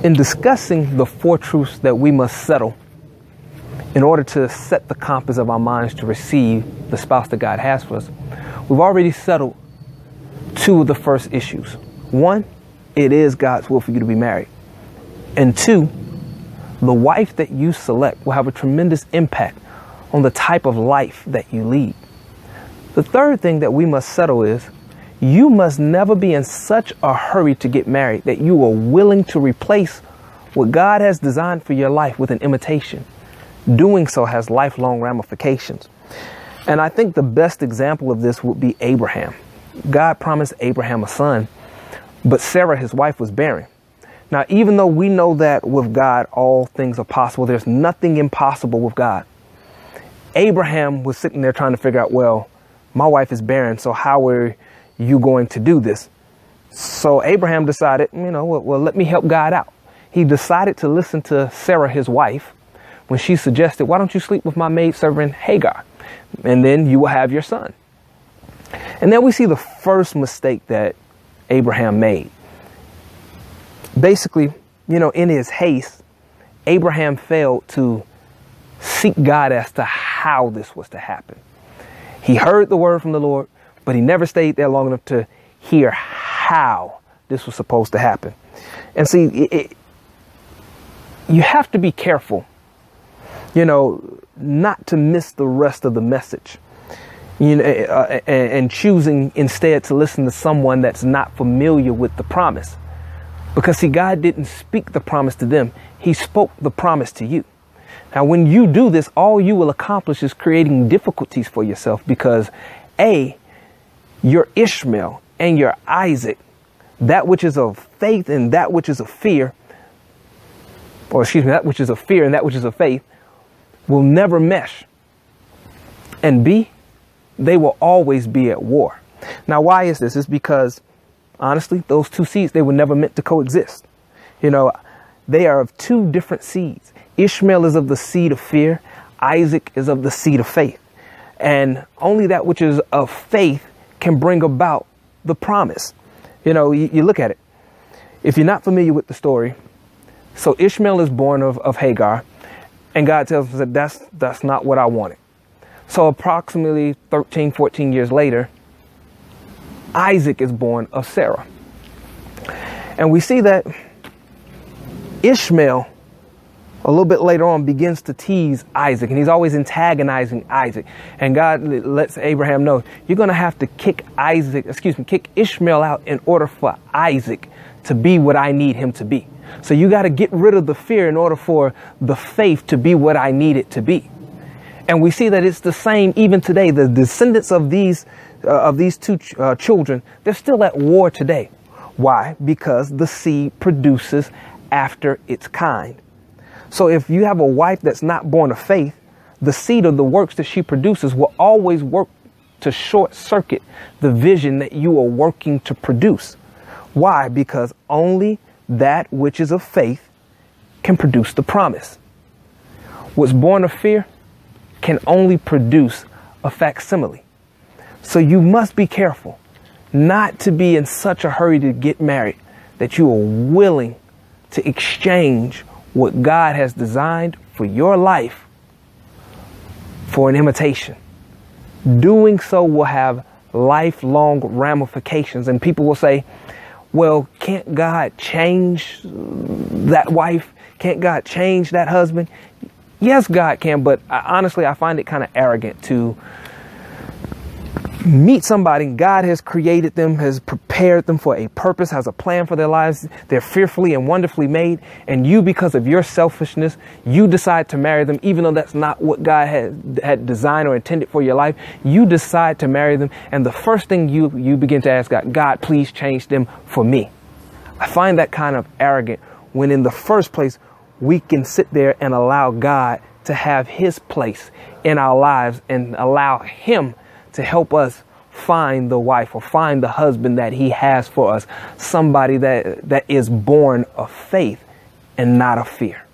In discussing the 4 truths that we must settle in order to set the compass of our minds to receive the spouse that God has for us, we've already settled 2 of the first issues. 1, it is God's will for you to be married. And 2, the wife that you select will have a tremendous impact on the type of life that you lead. The third thing that we must settle is you must never be in such a hurry to get married that you are willing to replace what God has designed for your life with an imitation. Doing so has lifelong ramifications. And I think the best example of this would be Abraham. God promised Abraham a son, but Sarah, his wife, was barren. Now, even though we know that with God, all things are possible, there's nothing impossible with God. Abraham was sitting there trying to figure out, well, my wife is barren, so how are you going to do this? So Abraham decided, well, let me help God out. He decided to listen to Sarah, his wife, when she suggested, why don't you sleep with my maidservant Hagar? And then you will have your son. And then we see the first mistake that Abraham made. Basically, in his haste, Abraham failed to seek God as to how this was to happen. He heard the word from the Lord, but he never stayed there long enough to hear how this was supposed to happen. And see, you have to be careful, not to miss the rest of the message, and choosing instead to listen to someone that's not familiar with the promise. Because see, God didn't speak the promise to them. He spoke the promise to you. Now, when you do this, all you will accomplish is creating difficulties for yourself because your Ishmael and your Isaac, that which is of faith and that which is of fear, that which is of fear and that which is of faith, will never mesh. And B, they will always be at war. Now, why is this? It's because, honestly, those 2 seeds, they were never meant to coexist. They are of 2 different seeds. Ishmael is of the seed of fear. Isaac is of the seed of faith. And only that which is of faith can bring about the promise. You look at it. If you're not familiar with the story, so Ishmael is born of Hagar, and God tells us that that's not what I wanted. So approximately 13, 14 years later, Isaac is born of Sarah. And we see that Ishmael, a little bit later on, begins to tease Isaac, and he's always antagonizing Isaac. And God lets Abraham know, you're going to have to kick Ishmael out in order for Isaac to be what I need him to be. So you got to get rid of the fear in order for the faith to be what I need it to be. And we see that it's the same even today. The descendants of these 2 children, they're still at war today. Why? Because the seed produces after its kind. So if you have a wife that's not born of faith, the seed of the works that she produces will always work to short circuit the vision that you are working to produce. Why? Because only that which is of faith can produce the promise. What's born of fear can only produce a facsimile. So you must be careful not to be in such a hurry to get married that you are willing to exchange what God has designed for your life for an imitation. Doing so will have lifelong ramifications. And people will say, well, can't God change that wife? Can't God change that husband? Yes, God can. But honestly, I find it kind of arrogant to meet somebody. God has created them, has prepared them for a purpose, has a plan for their lives. They're fearfully and wonderfully made. And you, because of your selfishness, you decide to marry them, even though that's not what God had designed or intended for your life. You decide to marry them. And the first thing you begin to ask God, please change them for me. I find that kind of arrogant when in the first place, we can sit there and allow God to have his place in our lives and allow him to help us find the wife or find the husband that he has for us. Somebody that is born of faith and not of fear.